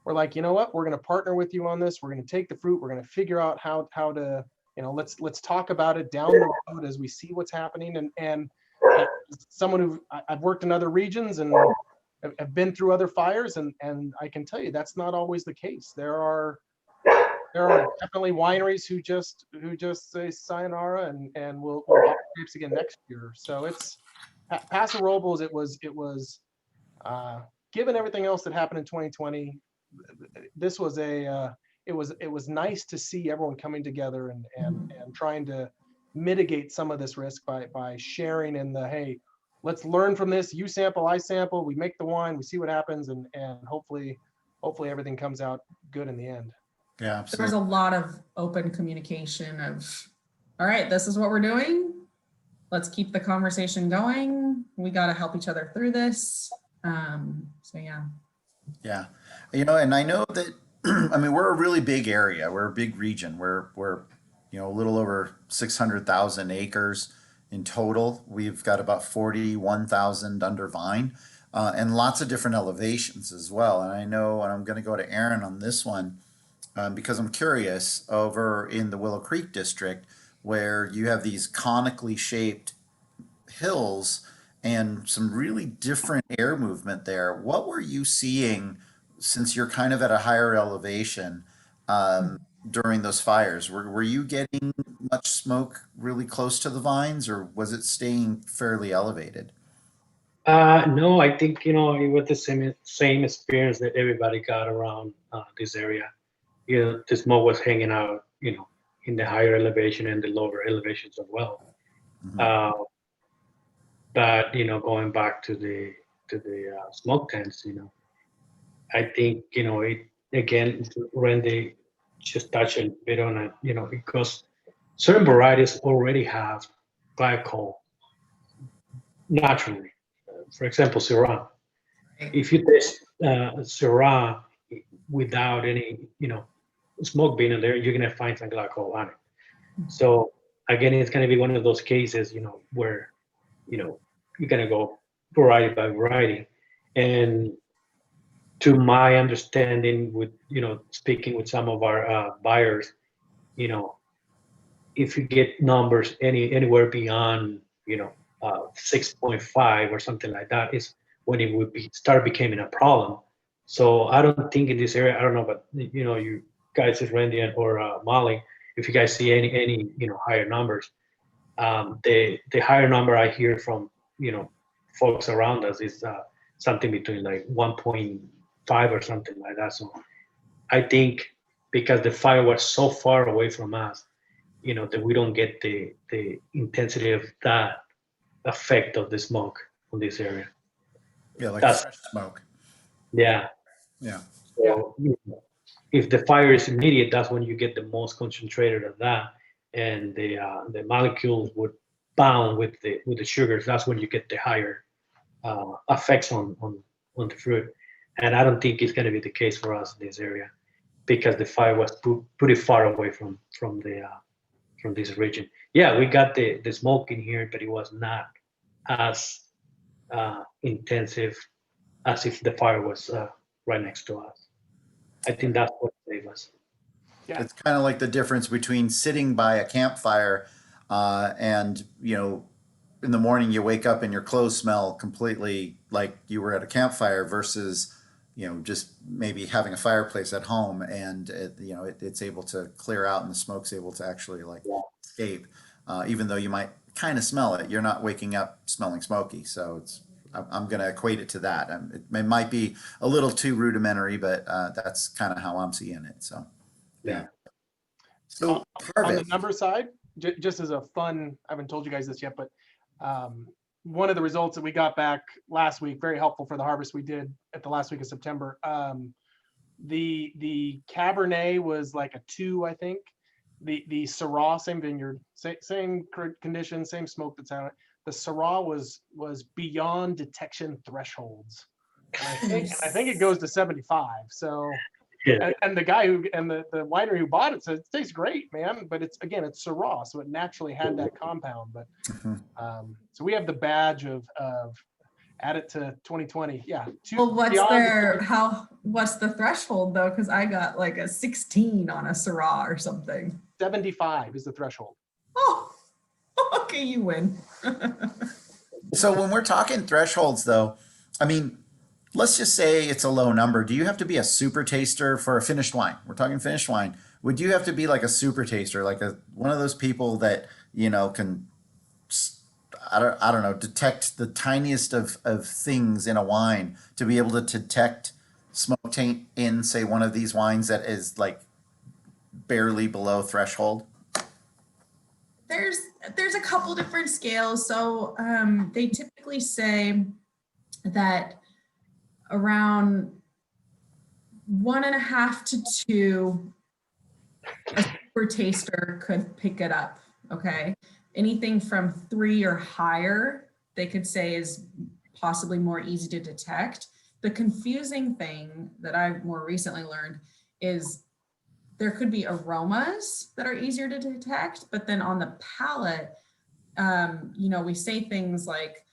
were like, you know what, we're going to partner with you on this. We're going to take the fruit. We're going to figure out how to, you know, let's talk about it down the road as we see what's happening. And someone who I've worked in other regions and have been through other fires, and I can tell you that's not always the case. There are definitely wineries who just say sayonara and we'll buy grapes again next year. So it's Paso Robles. It was given everything else that happened in 2020, this was it was nice to see everyone coming together and trying to mitigate some of this risk by sharing in the, hey, let's learn from this. You sample, I sample, we make the wine, we see what happens, and hopefully everything comes out good in the end. Yeah, absolutely. There's a lot of open communication of, all right, this is what we're doing. Let's keep the conversation going. We got to help each other through this. So yeah. Yeah. You know, and I know that, I mean, we're a really big area. We're a big region. We're you know, a little over 600,000 acres in total. We've got about 41,000 under vine, and lots of different elevations as well. And I know, and I'm going to go to Aron on this one, because I'm curious, over in the Willow Creek district, where you have these conically shaped hills and some really different air movement there. What were you seeing, since you're kind of at a higher elevation, during those fires? Were you getting much smoke really close to the vines, or was it staying fairly elevated? No, I think, you know, it was the same experience that everybody got around this area. You know, the smoke was hanging out, you know, in the higher elevation and the lower elevations as well. But you know, going back to the smoke tents, you know, I think, you know, it again, Randy just touched a bit on it, you know, because certain varieties already have glycol naturally. For example, Syrah. If you taste Syrah without any, you know, smoke being in there, you're gonna find some glycol on it. So again, it's going to be one of those cases, where, you're going to go variety by variety. And to my understanding, with, speaking with some of our buyers, you know, if you get numbers anywhere beyond, 6.5 or something like that, is when it would start becoming a problem. So I don't think in this area, I don't know, but you guys, is Randy or Molly, if you guys see any higher numbers, the higher number I hear from folks around us is something between like 1.5 or something like that. So I think because the fire was so far away from us, that we don't get the intensity of that effect of the smoke on this area. Yeah, like That's fresh smoke. yeah. Yeah. So if the fire is immediate, that's when you get the most concentrated of that, and the molecules would bound with the sugars. That's when you get the higher effects on the fruit. And I don't think it's going to be the case for us in this area, because the fire was pretty far away from this region. Yeah, we got the smoke in here, but it was not as intensive as if the fire was right next to us. I think that's what saved us. Yeah. It's kind of like the difference between sitting by a campfire and, in the morning you wake up and your clothes smell completely like you were at a campfire versus, just maybe having a fireplace at home, and it's able to clear out and the smoke's able to actually escape. Even though you might kind of smell it, you're not waking up smelling smoky. So I'm going to equate it to that. It might be a little too rudimentary, but that's kind of how I'm seeing it. So, yeah. So On the harvest. number side, just as a fun, I haven't told you guys this yet, but one of the results that we got back last week, very helpful for the harvest we did at the last week of September. The Cabernet was like a 2, I think. The Syrah, same vineyard, same conditions, same smoke that's out. The Syrah was beyond detection thresholds. And I think it goes to 75. So, Yeah. and the guy the winery who bought it says it tastes great, man. But it's Syrah, so it naturally had that compound. But so we have the badge of add it to 2020. Yeah. Well, what's the threshold though? Because I got like a 16 on a Syrah or something. 75 is the threshold. Oh, okay, you win. So when we're talking thresholds, though, I mean, let's just say it's a low number. Do you have to be a super taster for a finished wine? We're talking finished wine. Would you have to be like a super taster, like one of those people that can, I don't know, detect the tiniest of things in a wine to be able to detect smoke taint in, say, one of these wines that is like barely below threshold? There's a couple different scales. So they typically say that around 1.5 to 2, a super taster could pick it up. Okay. Anything from 3 or higher, they could say is possibly more easy to detect. The confusing thing that I've more recently learned is there could be aromas that are easier to detect, but then on the palate, we say things like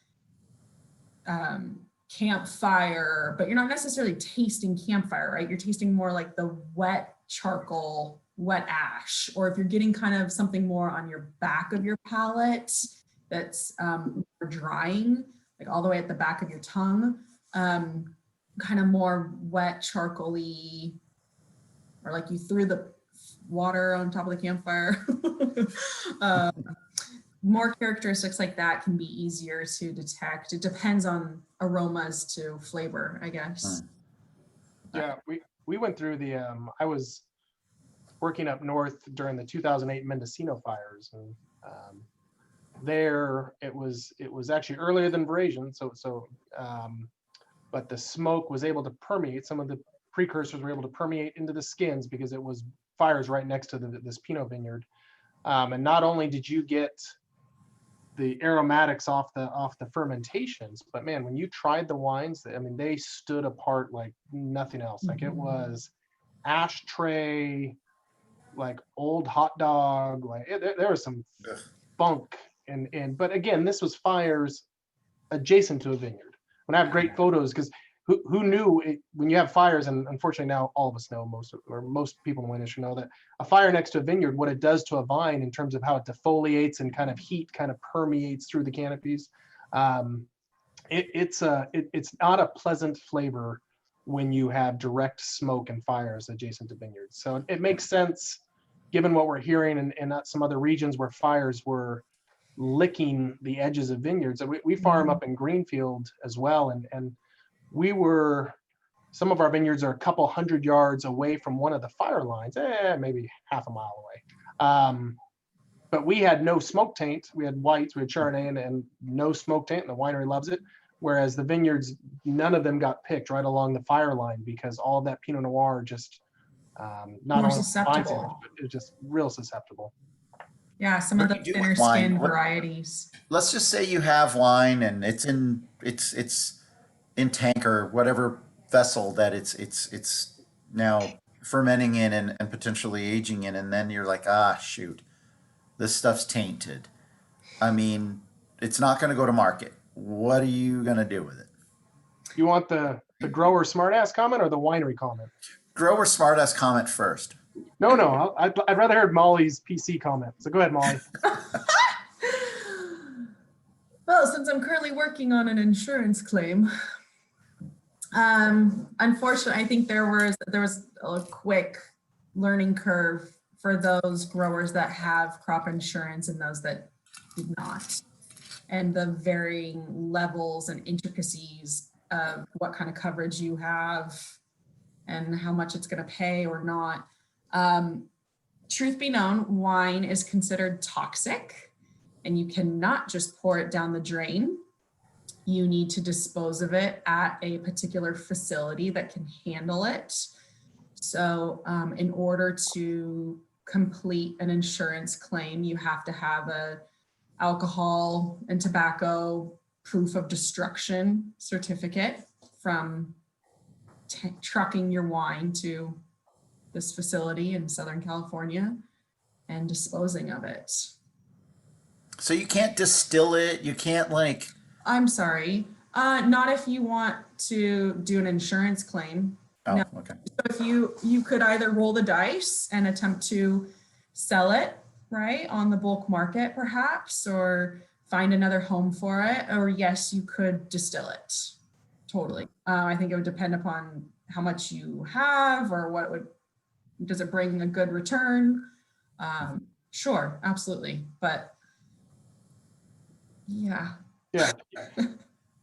campfire, but you're not necessarily tasting campfire, right? You're tasting more like the wet charcoal, wet ash, or if you're getting kind of something more on your back of your palate that's more drying, like all the way at the back of your tongue, kind of more wet charcoal-y, or like you threw the water on top of the campfire. More characteristics like that can be easier to detect. It depends on aromas to flavor, I guess. Yeah, we went through I was working up north during the 2008 Mendocino fires, and there it was actually earlier than Verasion, but the smoke was able to permeate. Some of the precursors were able to permeate into the skins because it was fires right next to this Pinot vineyard. And not only did you get the aromatics off the fermentations, but man, when you tried the wines, I mean, they stood apart like nothing else. Like it was ashtray like old hot dog, like there was some Ugh. funk. And but again, this was fires adjacent to a vineyard. When I have great photos, because who knew it, when you have fires, and unfortunately now all of us know, most people in the industry know that a fire next to a vineyard, what it does to a vine in terms of how it defoliates and kind of heat kind of permeates through the canopies. It's not a pleasant flavor when you have direct smoke and fires adjacent to vineyards. So it makes sense given what we're hearing in some other regions where fires were licking the edges of vineyards. We farm up in Greenfield as well, and some of our vineyards are a couple 100 yards away from one of the fire lines, maybe half a mile away. But we had no smoke taint. We had whites, we had Chardonnay, and no smoke taint, and the winery loves it. Whereas the vineyards, none of them got picked right along the fire line because all of that Pinot Noir just not More only susceptible. but it was just real susceptible. Yeah, some of What the do you do thinner with wine? skin What- varieties. Let's just say you have wine and it's in tank or whatever vessel that it's now fermenting in and potentially aging in, and then you're like, ah, shoot, this stuff's tainted. I mean, it's not going to go to market. What are you going to do with it? You want the grower smartass comment or the winery comment? Grower smartass comment first. No, I'd rather hear Molly's PC comment. So go ahead, Molly. Well, since I'm currently working on an insurance claim, unfortunately, I think there was a quick learning curve for those growers that have crop insurance and those that did not, and the varying levels and intricacies of what kind of coverage you have and how much it's going to pay or not. Truth be known, wine is considered toxic, and you cannot just pour it down the drain. You need to dispose of it at a particular facility that can handle it. So in order to complete an insurance claim, you have to have a alcohol and tobacco proof of destruction certificate from trucking your wine to this facility in Southern California and disposing of it. So you can't distill it. You can't like. I'm sorry, not if you want to do an insurance claim. Oh, No. okay. So if you could either roll the dice and attempt to sell it, right, on the bulk market perhaps, or find another home for it, or yes, you could distill it. Totally. I think it would depend upon how much you have or does it bring a good return? Sure, absolutely. But yeah.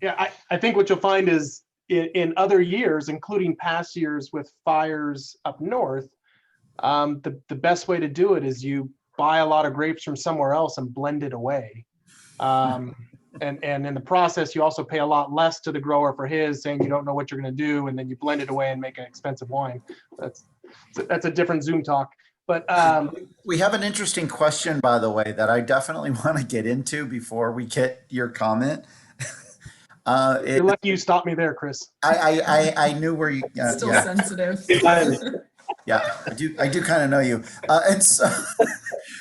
I think what you'll find is in other years, including past years with fires up north, the best way to do it is you buy a lot of grapes from somewhere else and blend it away. And in the process, you also pay a lot less to the grower for his, saying you don't know what you're going to do, and then you blend it away and make an expensive wine. That's a different Zoom talk. But We have an interesting question, by the way, that I definitely want to get into before we get your comment. you're lucky you stopped me there, Chris. I knew where you. Still Yeah. sensitive. Yeah, I do kind of know you, and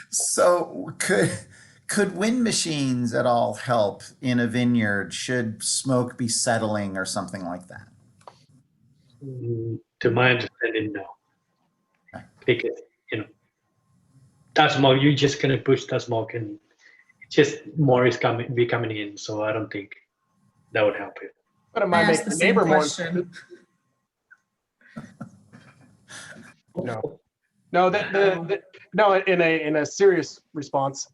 so could wind machines at all help in a vineyard? Should smoke be settling or something like that? To my understanding, no. Okay. Because, that smoke, you're just going to push that smoke and just more is coming in. So I don't think that would help it. But it I might make asked the the same neighbor more. question. No, in a serious response,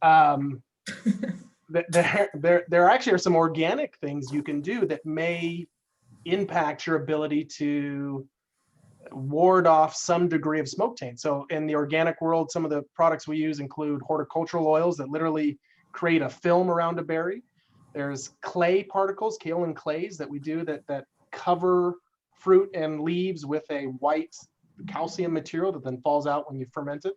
there actually are some organic things you can do that may impact your ability to ward off some degree of smoke taint. So in the organic world, some of the products we use include horticultural oils that literally create a film around a berry. There's clay particles, kaolin clays that we do that cover fruit and leaves with a white calcium material that then falls out when you ferment it.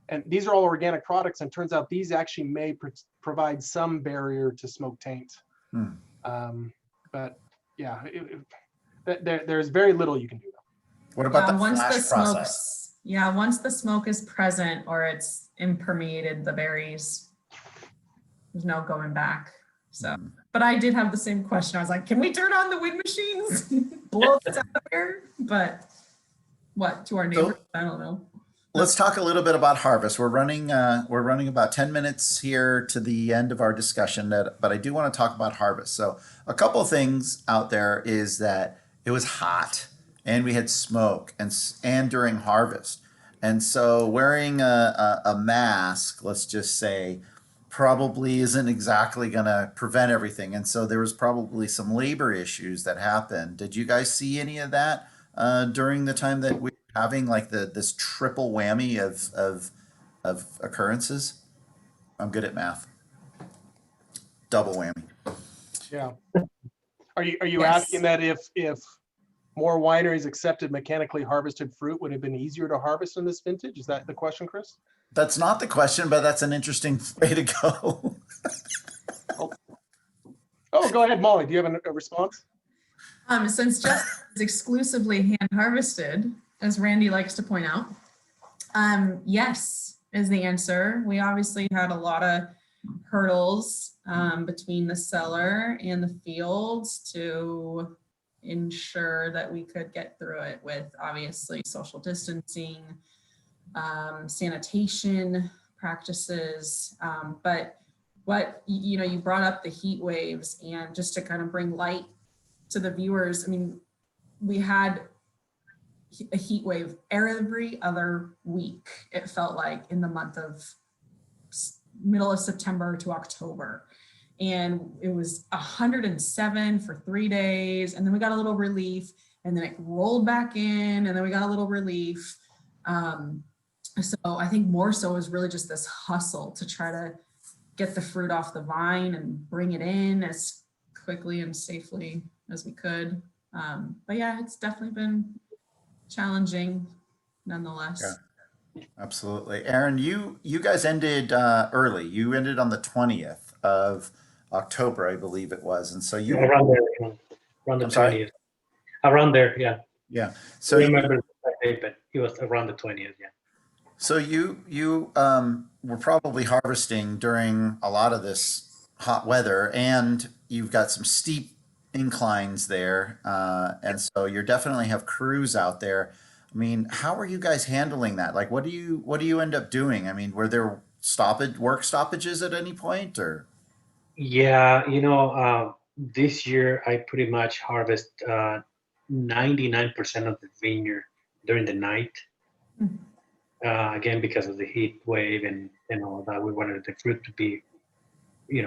And these are all organic products, and turns out these actually may provide some barrier to smoke taint. But yeah, there's very little you can do though. What about the once flash the process? Yeah, once the smoke is present or it's impermeated the berries, there's no going back. So, but I did have the same question. I was like, can we turn on the wind machines? Blow this out of here? But what, to our neighbors? I don't know. Let's talk a little bit about harvest. We're running about 10 minutes here to the end of our discussion, but I do want to talk about harvest. So a couple of things out there is that it was hot and we had smoke and during harvest. And so wearing a mask, let's just say, probably isn't exactly going to prevent everything. And so there was probably some labor issues that happened. Did you guys see any of that during the time that we were having like this triple whammy of occurrences? I'm good at math. Double whammy. Yeah. Are you Yes. asking that if more wineries accepted mechanically harvested fruit, would it have been easier to harvest in this vintage? Is that the question, Chris? That's not the question, but that's an interesting way to go. Oh, go ahead, Molly. Do you have a response? Since just is exclusively hand harvested, as Randy likes to point out, yes is the answer. We obviously had a lot of hurdles between the cellar and the fields to ensure that we could get through it with obviously social distancing, sanitation practices. But what, you brought up the heat waves, and just to kind of bring light to the viewers, I mean, we had a heat wave every other week, it felt like, in the month of middle of September to October. And it was 107 for 3 days. And then we got a little relief, and then it rolled back in, and then we got a little relief. So I think more so is really just this hustle to try to get the fruit off the vine and bring it in as quickly and safely as we could. But yeah, it's definitely been challenging nonetheless. Yeah. Absolutely. Aron, you guys ended early. You ended on the 20th of October, I believe it was. And so you Around there, around the I'm sorry? 20th. Around there, yeah. Yeah. So I remember the exact date, but it was around the 20th, yeah. So you were probably harvesting during a lot of this hot weather, and you've got some steep inclines there, and so you definitely have crews out there. I mean, how are you guys handling that? Like, what do you end up doing? I mean, were there work stoppages at any point, or? Yeah, this year I pretty much harvest 99% of the vineyard during the night. Mhm. Again, because of the heat wave and all that, we wanted the fruit to be,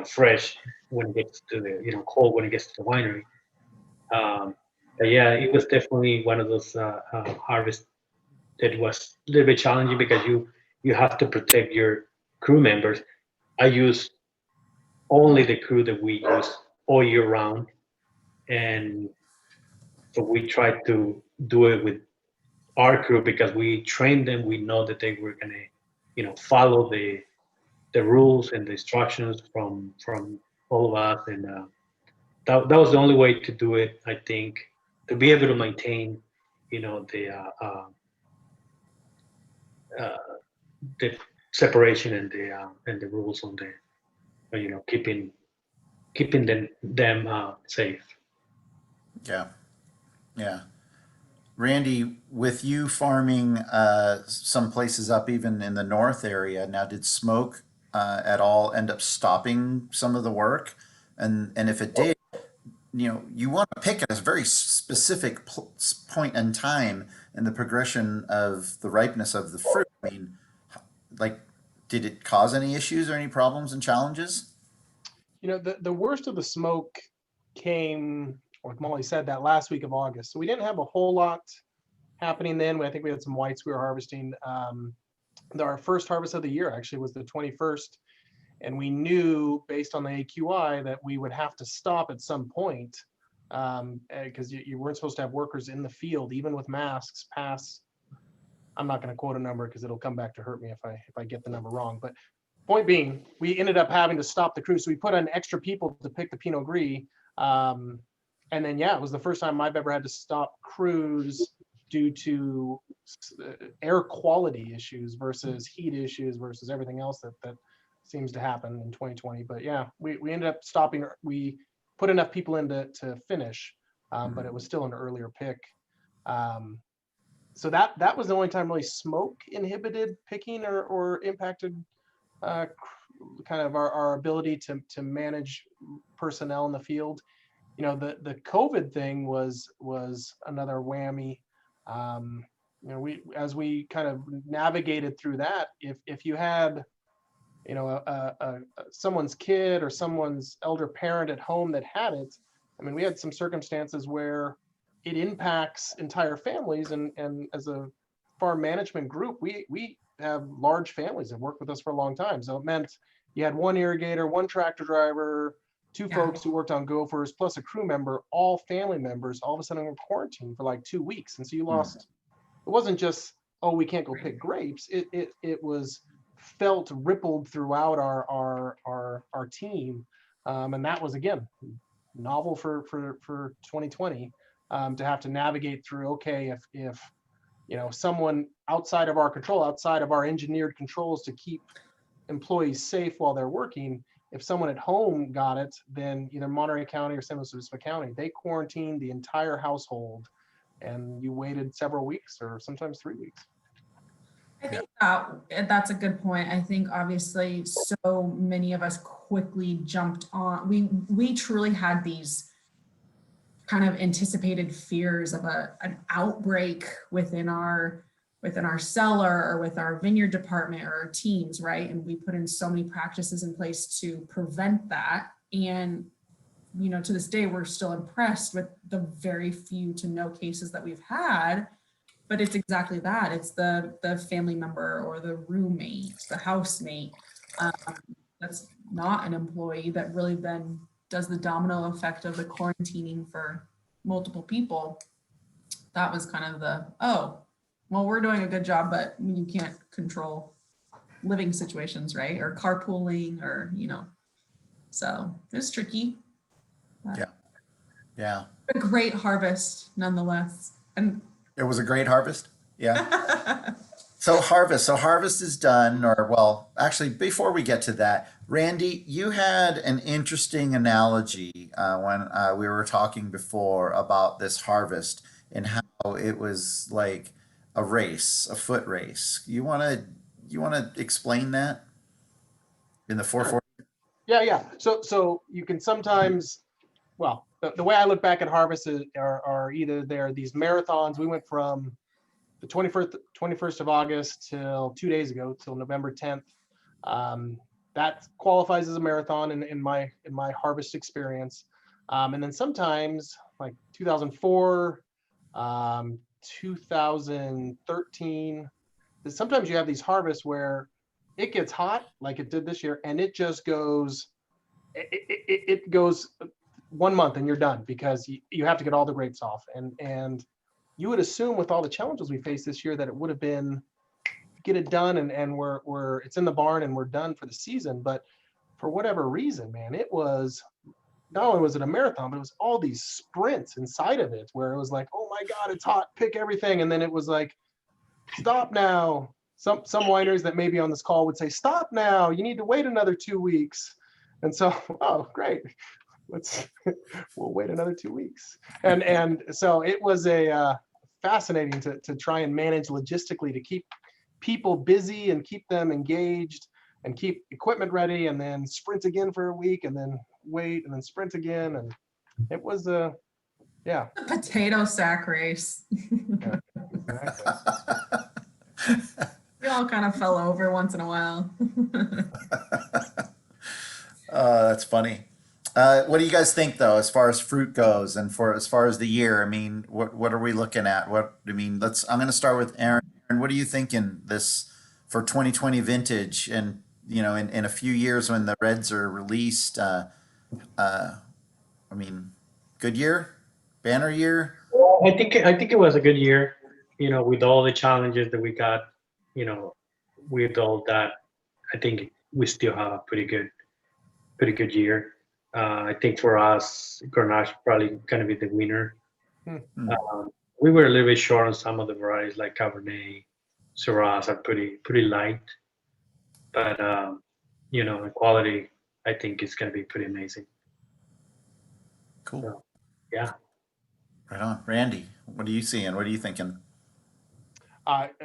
fresh when it gets to the, cold when it gets to the winery. But yeah, it was definitely one of those harvests that was a little bit challenging because you have to protect your crew members. I use only the crew that we use all year round, and so we try to do it with our crew because we trained them. We know that they were gonna, follow the rules and the instructions from all of us, and that was the only way to do it. I think to be able to maintain, the separation and the rules on the, keeping them safe. Yeah, yeah. Randy, with you farming some places up even in the north area, now did smoke at all end up stopping some of the work? And if it did, you want to pick at a very specific point in time in the progression of the ripeness of the fruit. I mean, like, did it cause any issues or any problems and challenges? The worst of the smoke came, like Molly said, that last week of August. So we didn't have a whole lot happening then. I think we had some whites we were harvesting. Our first harvest of the year actually was the 21st. And we knew based on the AQI that we would have to stop at some point because you weren't supposed to have workers in the field, even with masks, past, I'm not going to quote a number because it'll come back to hurt me if I get the number wrong. But point being, we ended up having to stop the crew. So we put on extra people to pick the Pinot Gris. And then, yeah, it was the first time I've ever had to stop crews due to air quality issues versus heat issues versus everything else that seems to happen in 2020. But yeah, we ended up stopping. We put enough people in to finish, but it was still an earlier pick. So that was the only time really smoke inhibited picking or impacted kind of our ability to manage personnel in the field. The COVID thing was another whammy. We as we kind of navigated through that, if you had someone's kid or someone's elder parent at home that had it, I mean, we had some circumstances where it impacts entire families, and as a farm management group, we have large families that work with us for a long time. So it meant you had one irrigator, one tractor driver, two folks who worked on gophers, plus a crew member, all family members, all of a sudden in quarantine for like 2 weeks. And so you lost, it wasn't just, oh, we can't go pick grapes. It was felt rippled throughout our team. And that was, again, novel for 2020, to have to navigate through, okay, if someone outside of our control, outside of our engineered controls to keep employees safe while they're working, if someone at home got it, then either Monterey County or San Luis Obispo County, they quarantined the entire household, and you waited several weeks or sometimes 3 weeks. I think that's a good point. I think obviously so many of us quickly jumped on. We truly had these kind of anticipated fears of an outbreak within our cellar or with our vineyard department or our teams, right? And we put in so many practices in place to prevent that. And to this day, we're still impressed with the very few to no cases that we've had. But it's exactly that. It's the family member or the roommate, the housemate, that's not an employee that really then does the domino effect of the quarantining for multiple people. That was kind of well, we're doing a good job, but you can't control living situations, right? Or carpooling or, so it's tricky. Yeah. A great harvest nonetheless. And It was a great harvest. Yeah. So harvest is done, or well, actually, before we get to that, Randy, you had an interesting analogy when we were talking before about this harvest and how it was like a race, a foot race. You wanna explain that in the 440? Yeah. So you can sometimes, well, the way I look back at harvests are either they're these marathons. We went from the 21st of August till 2 days ago, till November 10th. That qualifies as a marathon in my harvest experience. And then sometimes like 2004, 2013, sometimes you have these harvests where it gets hot like it did this year, and it just goes, it goes 1 month and you're done because you have to get all the grapes off. And you would assume with all the challenges we faced this year that it would have been get it done and we're it's in the barn and we're done for the season. But for whatever reason, man, it was, not only was it a marathon, but it was all these sprints inside of it where it was like, oh my God, it's hot, pick everything. And then it was like, stop now. Some wineries that may be on this call would say, stop now, you need to wait another 2 weeks. And so, oh, great. We'll wait another 2 weeks. And so it was fascinating to try and manage logistically to keep people busy and keep them engaged and keep equipment ready, and then sprint again for a week and then wait and then sprint again. And it was yeah. a potato sack race. Yeah, exactly. We all kind of fell over once in a while. That's funny. What do you guys think, though, as far as fruit goes, and as far as the year? I mean, what are we looking at? I'm going to start with Aron. Aron, what are you thinking this for 2020 vintage, and in a few years when the reds are released? Good year, banner year. Well, I think it was a good year. With all the challenges that we got, with all that, I think we still have a pretty good year. I think for us, Grenache probably going to be the winner. we were a little bit short on some of the varieties like Cabernet, Syrahs are pretty light, but the quality I think is going to be pretty amazing. Cool. So, yeah. Right on. Randy, what are you seeing? What are you thinking?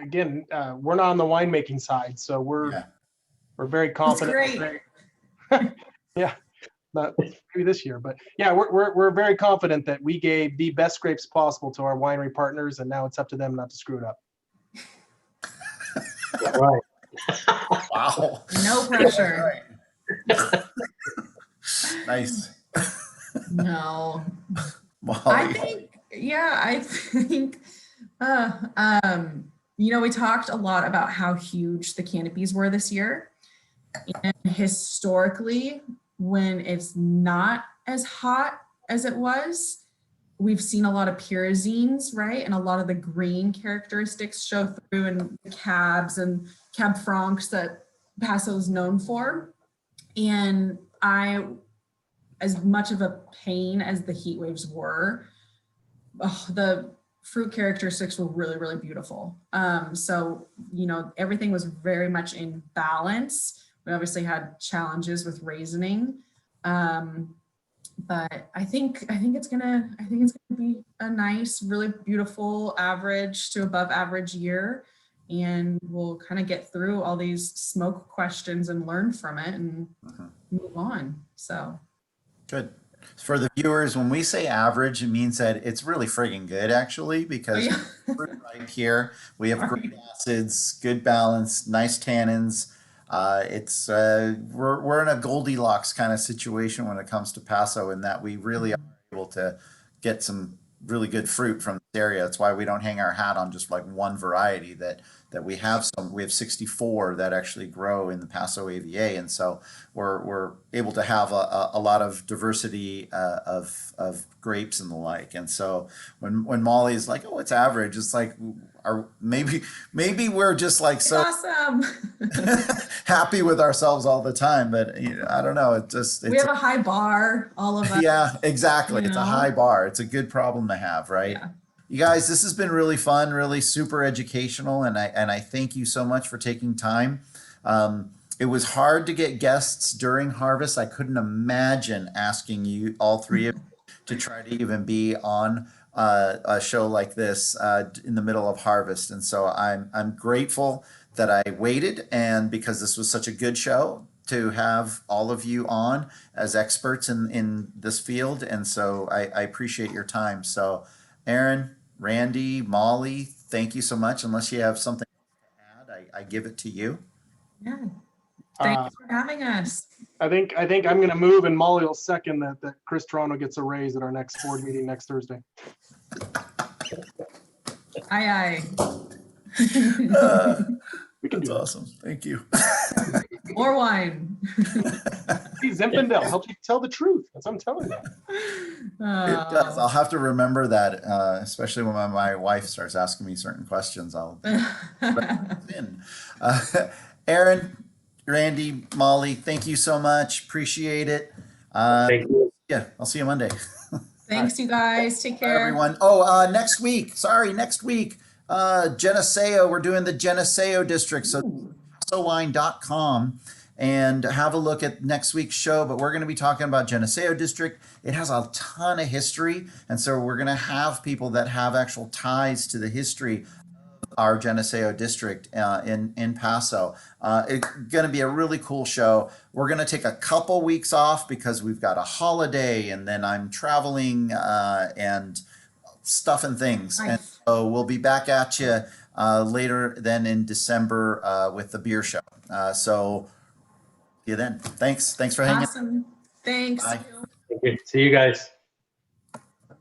Again, we're not on the winemaking side, so we're very That's confident. great. Yeah, not maybe this year, but yeah, we're very confident that we gave the best grapes possible to our winery partners, and now it's up to them not to screw it up. Right. Wow. No pressure. Nice. No. Molly. I think, we talked a lot about how huge the canopies were this year. And historically, when it's not as hot as it was, we've seen a lot of pyrazines, right? And a lot of the green characteristics show through in the cabs and Cab Francs that Paso is known for. And as much of a pain as the heat waves were, the fruit characteristics were really, really beautiful. So, everything was very much in balance. We obviously had challenges with raisoning. But I think it's gonna be a nice, really beautiful average to above average year. And we'll kind of get through all these smoke questions and learn from it and move on. So good. For the viewers, when we say average, it means that it's really friggin' good, actually, because right here we have great acids, good balance, nice tannins. We're in a Goldilocks kind of situation when it comes to Paso, in that we really are able to get some really good fruit from this area. That's why we don't hang our hat on just like one variety. That we have 64 that actually grow in the Paso AVA, and so we're able to have a lot of diversity of grapes and the like. And so when Molly's like, "Oh, it's average," it's like, maybe we're just like so awesome. happy with ourselves all the time, but I don't know. We have a high bar, all of us. Yeah, exactly. It's a high bar. It's a good problem to have, right? Yeah. You guys, this has been really fun, really super educational, and I thank you so much for taking time. It was hard to get guests during harvest. I couldn't imagine asking you, all three of you, to try to even be on a show like this in the middle of harvest. And so I'm grateful that I waited, and because this was such a good show, to have all of you on as experts in this field. And so I appreciate your time. So Aron, Randy, Molly, thank you so much. Unless you have something to add, I give it to you. Yeah. Thanks for having us. I think I'm going to move, and Molly will second that Chris Toronto gets a raise at our next board meeting next Thursday. Aye. That's awesome. Thank you. More wine. See, Zinfandel helps you tell the truth. That's what I'm telling you. It does. I'll have to remember that, especially when my wife starts asking me certain questions. I'll in. Aron, Randy, Molly, thank you so much. Appreciate it. Thank you. Yeah, I'll see you Monday. Thanks, you guys. Take care. Bye, everyone. Oh, next week. Geneseo. We're doing the Geneseo district. So pasowine.com and have a look at next week's show. But we're going to be talking about Geneseo district. It has a ton of history. And so we're going to have people that have actual ties to the history of our Geneseo district in Paso. It's going to be a really cool show. We're going to take a couple weeks off because we've got a holiday, and then I'm traveling and stuff and things. Nice. And so we'll be back at you later then in December with the beer show. So see you then. Thanks for hanging. Awesome. Thanks. Bye. Thank you. See you guys.